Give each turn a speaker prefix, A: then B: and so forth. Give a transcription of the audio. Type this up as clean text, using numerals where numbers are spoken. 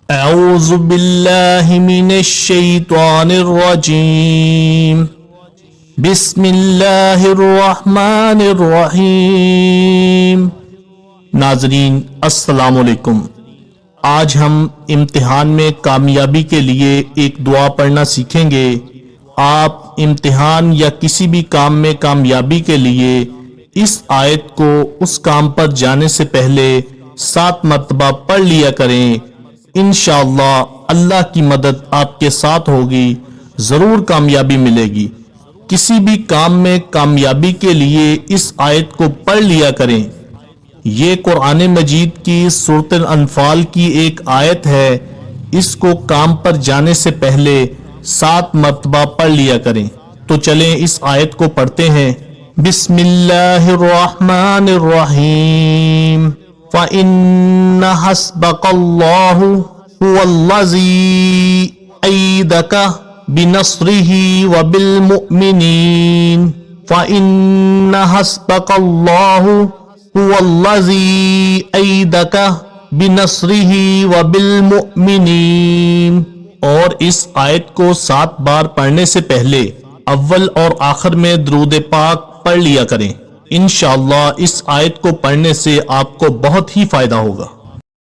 A: اعوذ باللہ من الشیطان الرجیم بسم اللہ الرحمن الرحیم۔ ناظرین السلام علیکم۔ آج ہم امتحان میں کامیابی کے لیے ایک دعا پڑھنا سیکھیں گے۔ آپ امتحان یا کسی بھی کام میں کامیابی کے لیے اس آیت کو اس کام پر جانے سے پہلے 7 مرتبہ پڑھ لیا کریں۔ انشاءاللہ اللہ کی مدد آپ کے ساتھ ہوگی، ضرور کامیابی ملے گی۔ کسی بھی کام میں کامیابی کے لیے اس آیت کو پڑھ لیا کریں۔ یہ قرآن مجید کی سورۃ الانفال کی ایک آیت ہے، اس کو کام پر جانے سے پہلے 7 مرتبہ پڑھ لیا کریں۔ تو چلیں اس آیت کو پڑھتے ہیں۔ بسم اللہ الرحمن الرحیم۔ فَإِنَّ حَسْبَكَ اللَّهُ هُوَ الَّذِي أَيَّدَكَ بِنَصْرِهِ وَبِالْمُؤْمِنِينَ فَإِنَّ حَسْبَكَ اللَّهُ هُوَ الَّذِي أَيَّدَكَ بِنَصْرِهِ وَبِالْمُؤْمِنِينَ۔ اور اس آیت کو 7 بار پڑھنے سے پہلے اول اور آخر میں درود پاک پڑھ لیا کریں۔ انشاءاللہ اس آیت کو پڑھنے سے آپ کو بہت ہی فائدہ ہوگا۔